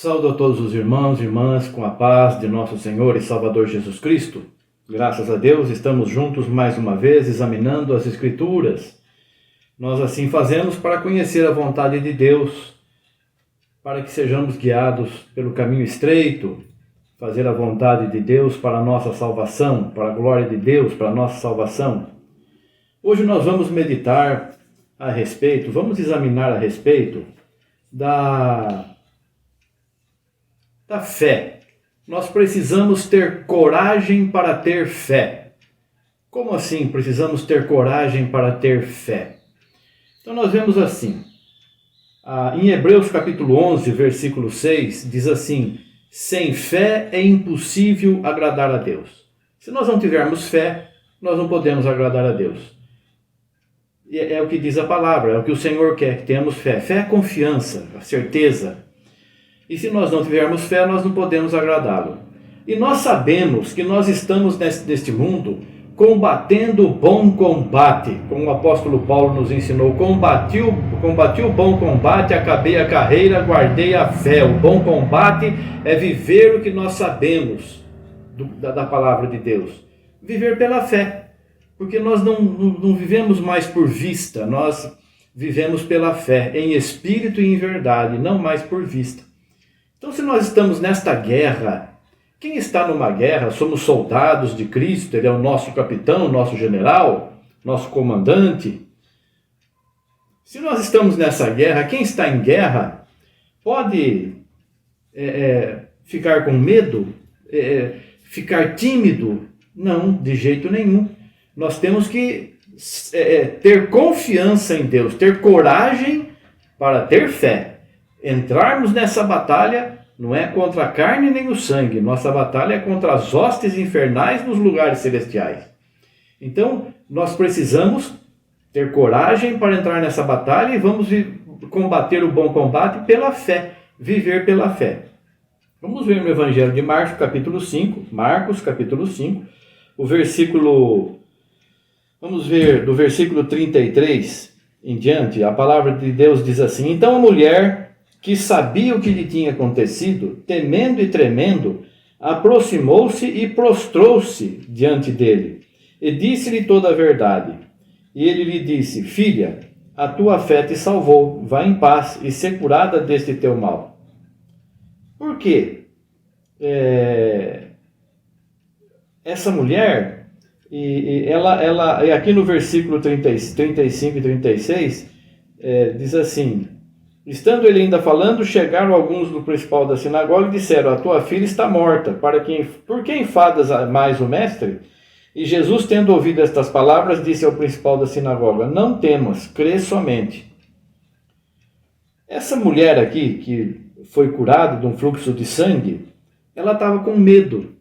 Saúdo a todos os irmãos e irmãs com a paz de nosso Senhor e Salvador Jesus Cristo. Graças a Deus, estamos juntos mais uma vez examinando as Escrituras. Nós assim fazemos para conhecer a vontade de Deus, para que sejamos guiados pelo caminho estreito, fazer a vontade de Deus para a nossa salvação, para a glória de Deus, para a nossa salvação. Hoje nós vamos meditar a respeito, vamos examinar a respeito da fé. Nós precisamos ter coragem para ter fé. Como assim precisamos ter coragem para ter fé? Então nós vemos assim, em Hebreus capítulo 11, versículo 6, diz assim: sem fé é impossível agradar a Deus. Se nós não tivermos fé, nós não podemos agradar a Deus. E é o que diz a palavra, é o que o Senhor quer, que tenhamos fé. Fé é confiança, a certeza. E se nós não tivermos fé, nós não podemos agradá-lo. E nós sabemos que nós estamos neste mundo combatendo o bom combate, como o apóstolo Paulo nos ensinou: combati o bom combate, acabei a carreira, guardei a fé. O bom combate é viver o que nós sabemos da palavra de Deus. Viver pela fé, porque nós não vivemos mais por vista, nós vivemos pela fé, em espírito e em verdade, não mais por vista. Então, se nós estamos nesta guerra, quem está numa guerra, somos soldados de Cristo, Ele é o nosso capitão, nosso general, nosso comandante. Se nós estamos nessa guerra, quem está em guerra pode ficar com medo, ficar tímido? Não, de jeito nenhum. Nós temos que ter confiança em Deus, ter coragem para ter fé. Entrarmos nessa batalha não é contra a carne nem o sangue. Nossa batalha é contra as hostes infernais nos lugares celestiais. Então, nós precisamos ter coragem para entrar nessa batalha e vamos combater o bom combate pela fé, viver pela fé. Vamos ver no Evangelho de Marcos, capítulo 5, vamos ver do versículo 33 em diante. A palavra de Deus diz assim: então a mulher, que sabia o que lhe tinha acontecido, temendo e tremendo, aproximou-se e prostrou-se diante dele, e disse-lhe toda a verdade. E ele lhe disse: filha, a tua fé te salvou, vá em paz e ser curada deste teu mal. Por quê? Essa mulher, ela aqui no versículo 35 e 36, diz assim: estando ele ainda falando, chegaram alguns do principal da sinagoga e disseram: a tua filha está morta, por que enfadas mais o mestre? E Jesus, tendo ouvido estas palavras, disse ao principal da sinagoga: não temas, crê somente. Essa mulher aqui, que foi curada de um fluxo de sangue, ela estava com medo.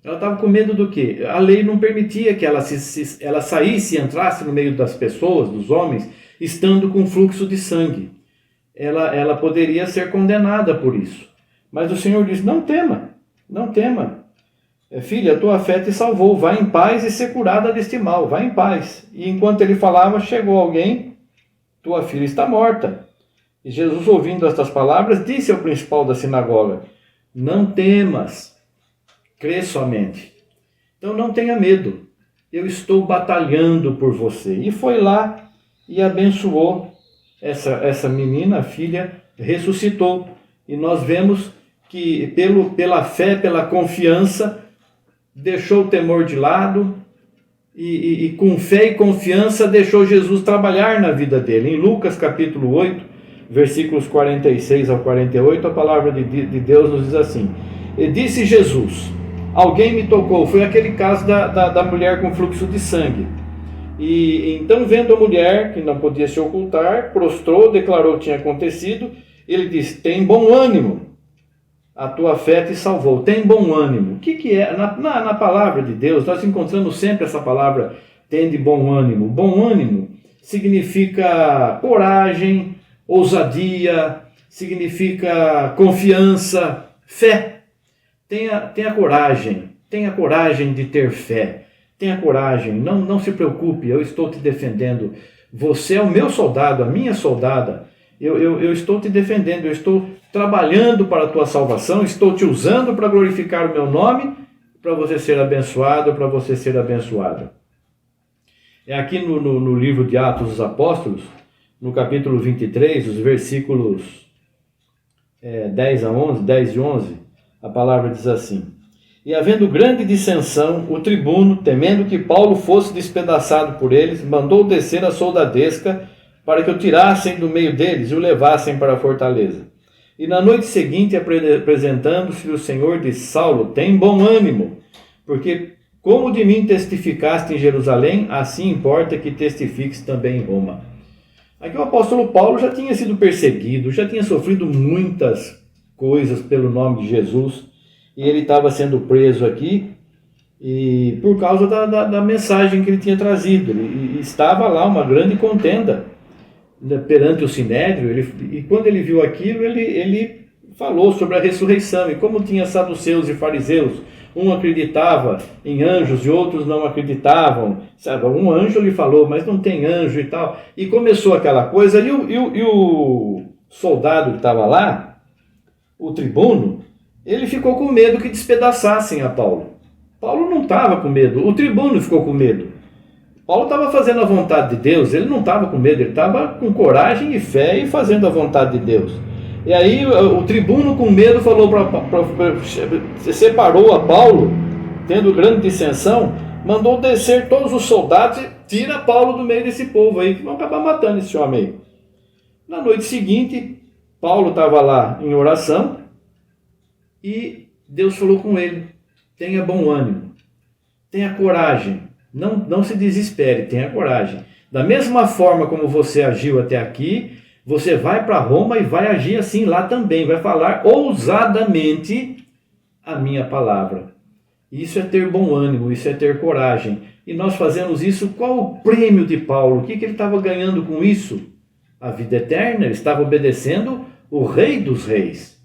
Ela estava com medo do quê? A lei não permitia que ela saísse e entrasse no meio das pessoas, dos homens, estando com fluxo de sangue. Ela poderia ser condenada por isso. Mas o Senhor diz: não tema, não tema. Filha, a tua fé te salvou, vá em paz e ser curada deste mal, vá em paz. E enquanto ele falava, chegou alguém: tua filha está morta. E Jesus, ouvindo estas palavras, disse ao principal da sinagoga: não temas, crê somente. Então não tenha medo, eu estou batalhando por você. E foi lá e abençoou. Essa menina, a filha, ressuscitou. E nós vemos que pela fé, pela confiança, deixou o temor de lado e com fé e confiança deixou Jesus trabalhar na vida dele. Em Lucas capítulo 8, versículos 46 ao 48, a palavra de Deus nos diz assim: e disse Jesus: alguém me tocou. Foi aquele caso da mulher com fluxo de sangue. E então, vendo a mulher, que não podia se ocultar, prostrou, declarou o que tinha acontecido. Ele disse: tem bom ânimo, a tua fé te salvou. Tem bom ânimo. O que é? Na palavra de Deus, nós encontramos sempre essa palavra: tem de bom ânimo. Bom ânimo significa coragem, ousadia, significa confiança, fé. Tenha coragem de ter fé. Tenha coragem, não se preocupe, eu estou te defendendo. Você é o meu soldado, a minha soldada. Eu estou te defendendo, eu estou trabalhando para a tua salvação, estou te usando para glorificar o meu nome, para você ser abençoado, para você ser abençoado. É aqui no livro de Atos dos Apóstolos, no capítulo 23, os versículos 10 e 11, a palavra diz assim: E havendo grande dissensão, o tribuno, temendo que Paulo fosse despedaçado por eles, mandou descer a soldadesca para que o tirassem do meio deles e o levassem para a fortaleza. E na noite seguinte, apresentando-se o Senhor, disse: Saulo, tem bom ânimo, porque como de mim testificaste em Jerusalém, assim importa que testifiques também em Roma. Aqui o apóstolo Paulo já tinha sido perseguido, já tinha sofrido muitas coisas pelo nome de Jesus, e ele estava sendo preso aqui e por causa da mensagem que ele tinha trazido. E estava lá uma grande contenda perante o Sinédrio, e quando ele viu aquilo, ele falou sobre a ressurreição, e como tinha saduceus e fariseus, um acreditava em anjos e outros não acreditavam, sabe? Um anjo lhe falou, mas não tem anjo e tal, e começou aquela coisa, e o soldado que estava lá, o tribuno, ele ficou com medo que despedaçassem a Paulo. Paulo não estava com medo, o tribuno ficou com medo. Paulo estava fazendo a vontade de Deus, ele não estava com medo, ele estava com coragem e fé e fazendo a vontade de Deus. E aí o tribuno, com medo, falou separou a Paulo, tendo grande dissensão, mandou descer todos os soldados e tira Paulo do meio desse povo aí, que vão acabar matando esse homem aí. Na noite seguinte, Paulo estava lá em oração e Deus falou com ele: tenha bom ânimo, tenha coragem, não se desespere, tenha coragem. Da mesma forma como você agiu até aqui, você vai para Roma e vai agir assim lá também, vai falar ousadamente a minha palavra. Isso é ter bom ânimo, isso é ter coragem. E nós fazemos isso. Qual o prêmio de Paulo? O que ele estava ganhando com isso? A vida eterna. Ele estava obedecendo o Rei dos Reis.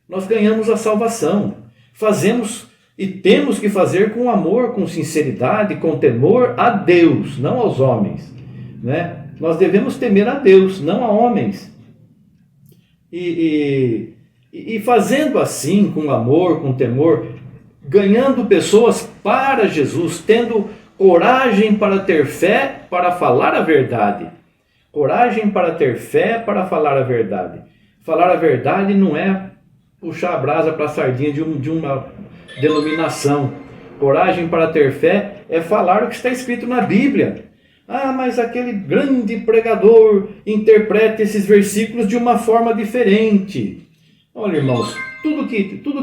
Nós ganhamos a salvação. Fazemos e temos que fazer com amor, com sinceridade, com temor a Deus, não aos homens, né? Nós devemos temer a Deus, não a homens. E fazendo assim, com amor, com temor, ganhando pessoas para Jesus, tendo coragem para ter fé, para falar a verdade. Coragem para ter fé, para falar a verdade. Falar a verdade não é puxar a brasa para a sardinha de uma denominação. Coragem para ter fé é falar o que está escrito na Bíblia. Ah, mas aquele grande pregador interpreta esses versículos de uma forma diferente. Olha, irmãos, tudo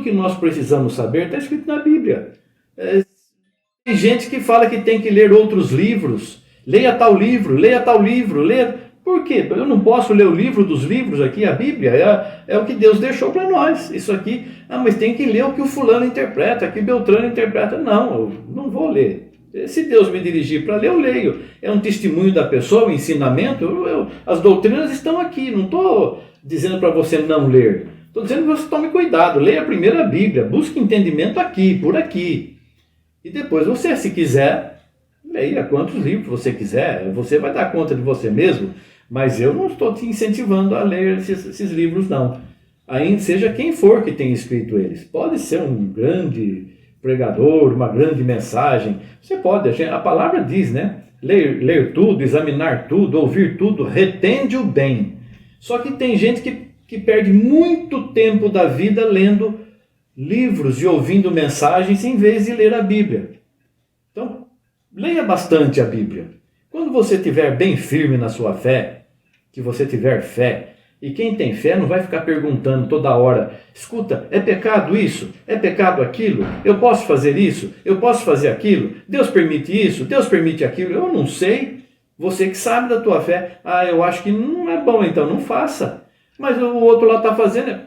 que nós precisamos saber está escrito na Bíblia. Tem gente que fala que tem que ler outros livros. Leia tal livro, leia tal livro, leia... Por quê? Eu não posso ler o livro dos livros aqui, a Bíblia, é o que Deus deixou para nós. Isso aqui, mas tem que ler o que o fulano interpreta, que Beltrano interpreta. Não, eu não vou ler. Se Deus me dirigir para ler, eu leio. É um testemunho da pessoa, um ensinamento. As doutrinas estão aqui. Não estou dizendo para você não ler. Estou dizendo que você tome cuidado. Leia primeiro a Bíblia. Busque entendimento aqui, por aqui. E depois você, se quiser, leia quantos livros você quiser. Você vai dar conta de você mesmo. Mas eu não estou te incentivando a ler esses livros, não. Ainda seja quem for que tenha escrito eles. Pode ser um grande pregador, uma grande mensagem. Você pode, a palavra diz, né? Ler tudo, examinar tudo, ouvir tudo, retende o bem. Só que tem gente que perde muito tempo da vida lendo livros e ouvindo mensagens em vez de ler a Bíblia. Então, leia bastante a Bíblia. Quando você estiver bem firme na sua fé, que você tiver fé, e quem tem fé não vai ficar perguntando toda hora: escuta, é pecado isso? É pecado aquilo? Eu posso fazer isso? Eu posso fazer aquilo? Deus permite isso? Deus permite aquilo? Eu não sei. Você que sabe da tua fé. Ah, eu acho que não é bom, então não faça. Mas o outro lá está fazendo.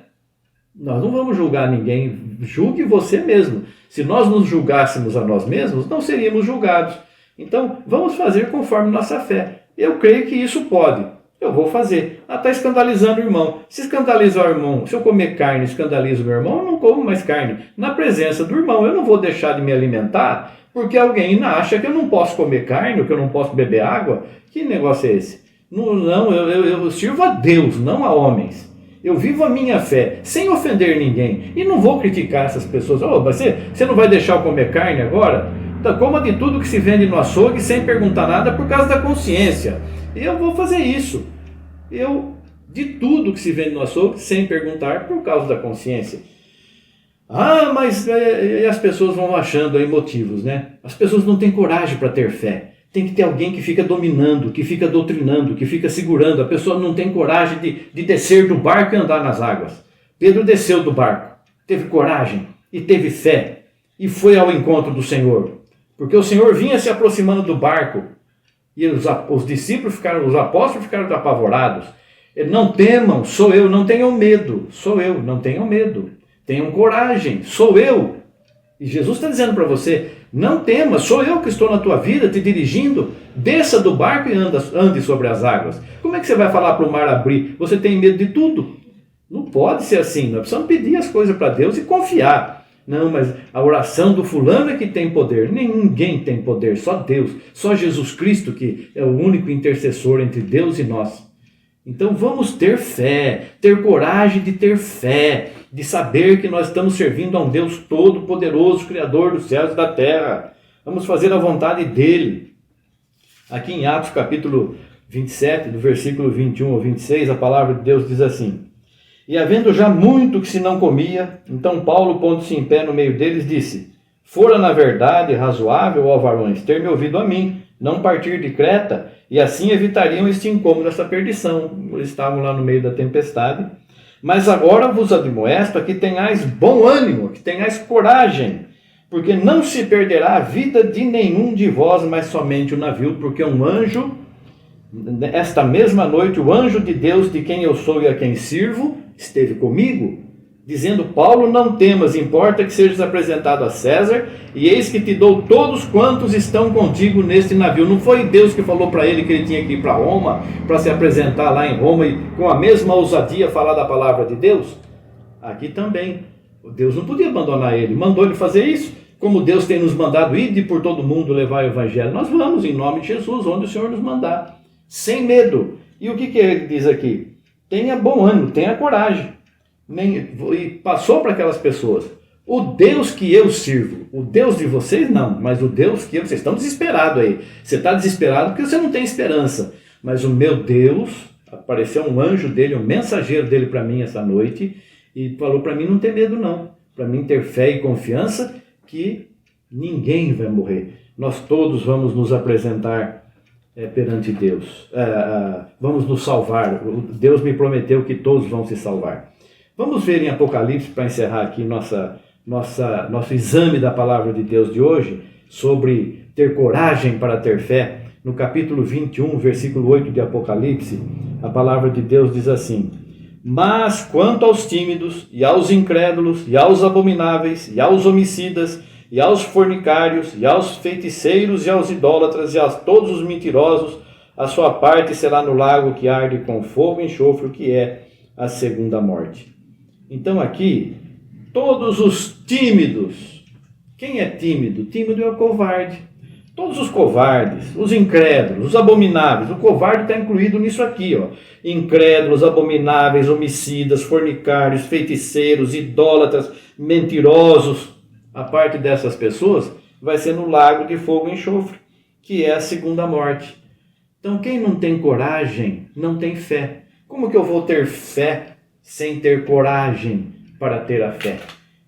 Nós não vamos julgar ninguém. Julgue você mesmo. Se nós nos julgássemos a nós mesmos, não seríamos julgados. Então, vamos fazer conforme nossa fé. Eu creio que isso pode. Eu vou fazer. Ah, está escandalizando o irmão. Se escandalizar o irmão, se eu comer carne escandaliza o meu irmão, eu não como mais carne. Na presença do irmão, eu não vou deixar de me alimentar porque alguém acha que eu não posso comer carne, ou que eu não posso beber água. Que negócio é esse? Não, eu sirvo a Deus, não a homens. Eu vivo a minha fé, sem ofender ninguém. E não vou criticar essas pessoas. Oh, você não vai deixar eu comer carne agora? Então, coma de tudo que se vende no açougue sem perguntar nada por causa da consciência. Eu vou fazer isso. De tudo que se vende no açougue sem perguntar por causa da consciência. Ah, mas e as pessoas vão achando aí motivos, né? As pessoas não têm coragem para ter fé. Tem que ter alguém que fica dominando, que fica doutrinando, que fica segurando. A pessoa não tem coragem de descer do barco e andar nas águas. Pedro desceu do barco, teve coragem e teve fé e foi ao encontro do Senhor. Porque o Senhor vinha se aproximando do barco e os discípulos os apóstolos ficaram apavorados. Não temam, sou eu, não tenham medo, sou eu, não tenham medo. Tenham coragem, sou eu. E Jesus está dizendo para você, não tema, sou eu que estou na tua vida, te dirigindo. Desça do barco e ande sobre as águas. Como é que você vai falar para o mar abrir? Você tem medo de tudo? Não pode ser assim, nós precisamos pedir as coisas para Deus e confiar. Não, mas a oração do fulano é que tem poder. Ninguém tem poder, só Deus. Só Jesus Cristo que é o único intercessor entre Deus e nós. Então vamos ter fé, ter coragem de ter fé, de saber que nós estamos servindo a um Deus todo-poderoso, Criador dos céus e da terra. Vamos fazer a vontade dEle. Aqui em Atos capítulo 27, do versículo 21 ao 26, a palavra de Deus diz assim: E havendo já muito que se não comia, então Paulo, pondo-se em pé no meio deles, disse: Fora na verdade razoável, ó varões, ter me ouvido a mim, não partir de Creta, e assim evitariam este incômodo, esta perdição. Eles estavam lá no meio da tempestade. Mas agora vos admoesto a que tenhais bom ânimo, que tenhais coragem, porque não se perderá a vida de nenhum de vós, mas somente o navio, porque um anjo, esta mesma noite, o anjo de Deus, de quem eu sou e a quem sirvo, esteve comigo, dizendo: Paulo, não temas, importa que sejas apresentado a César, e eis que te dou todos quantos estão contigo neste navio. Não foi Deus que falou para ele que ele tinha que ir para Roma, para se apresentar lá em Roma e com a mesma ousadia falar da palavra de Deus? Aqui também, Deus não podia abandonar ele, mandou ele fazer isso, como Deus tem nos mandado ir de por todo mundo levar o evangelho. Nós vamos em nome de Jesus, onde o Senhor nos mandar, sem medo. E o que ele diz aqui? Tenha bom ânimo, tenha coragem. E passou para aquelas pessoas: o Deus que eu sirvo, o Deus de vocês não, mas o Deus que vocês estão desesperados aí. Você está desesperado porque você não tem esperança. Mas o meu Deus, apareceu um anjo dele, um mensageiro dele para mim essa noite, e falou para mim não ter medo não, para mim ter fé e confiança que ninguém vai morrer. Nós todos vamos nos apresentar perante Deus, vamos nos salvar. Deus me prometeu que todos vão se salvar. Vamos ver em Apocalipse, para encerrar aqui nosso exame da palavra de Deus de hoje, sobre ter coragem para ter fé. No capítulo 21, versículo 8 de Apocalipse, a palavra de Deus diz assim: Mas quanto aos tímidos, e aos incrédulos, e aos abomináveis, e aos homicidas, e aos fornicários, e aos feiticeiros, e aos idólatras, e a todos os mentirosos, a sua parte será no lago que arde com fogo e enxofre, que é a segunda morte. Então aqui, todos os tímidos. Quem é tímido? Tímido é o covarde. Todos os covardes, os incrédulos, os abomináveis. O covarde está incluído nisso aqui, ó. Incrédulos, abomináveis, homicidas, fornicários, feiticeiros, idólatras, mentirosos. A parte dessas pessoas vai ser no lago de fogo e enxofre, que é a segunda morte. Então quem não tem coragem, não tem fé. Como que eu vou ter fé sem ter coragem para ter a fé?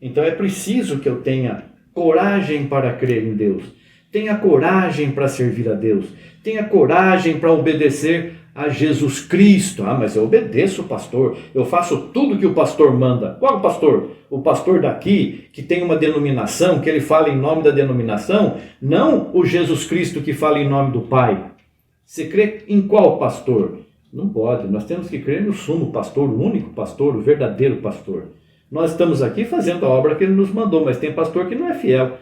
Então é preciso que eu tenha coragem para crer em Deus, tenha coragem para servir a Deus, tenha coragem para obedecer a Jesus Cristo. Ah, mas eu obedeço o pastor, eu faço tudo que o pastor manda. Qual pastor? O pastor daqui, que tem uma denominação, que ele fala em nome da denominação, não o Jesus Cristo que fala em nome do Pai. Você crê em qual pastor? Não pode, nós temos que crer no sumo pastor, o único pastor, o verdadeiro pastor. Nós estamos aqui fazendo a obra que ele nos mandou, mas tem pastor que não é fiel,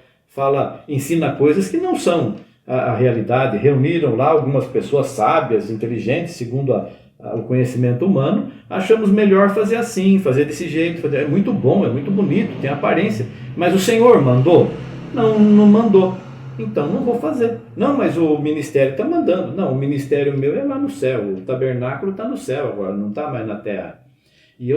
ensina coisas que não são a realidade. Reuniram lá algumas pessoas sábias, inteligentes, segundo o conhecimento humano, achamos melhor fazer assim, fazer desse jeito, é muito bom, é muito bonito, tem aparência, mas o Senhor mandou? Não mandou. Então não vou fazer. Não, mas o ministério está mandando. Não, o ministério meu é lá no céu. O tabernáculo está no céu agora, não está mais na terra. E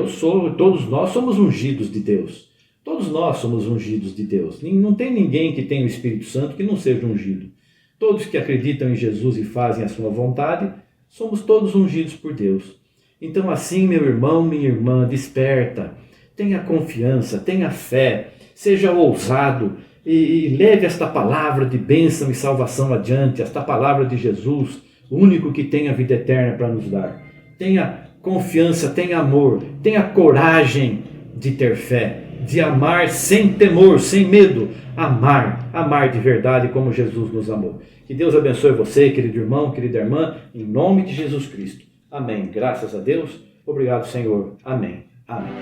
todos nós somos ungidos de Deus. Todos nós somos ungidos de Deus. Não tem ninguém que tenha o Espírito Santo que não seja ungido. Todos que acreditam em Jesus e fazem a sua vontade, somos todos ungidos por Deus. Então assim, meu irmão, minha irmã, desperta, tenha confiança, tenha fé, seja ousado e leve esta palavra de bênção e salvação adiante, esta palavra de Jesus, o único que tem a vida eterna para nos dar. Tenha confiança, tenha amor, tenha coragem de ter fé, de amar sem temor, sem medo, amar de verdade como Jesus nos amou. Que Deus abençoe você, querido irmão, querida irmã, em nome de Jesus Cristo. Amém. Graças a Deus. Obrigado, Senhor. Amém. Amém.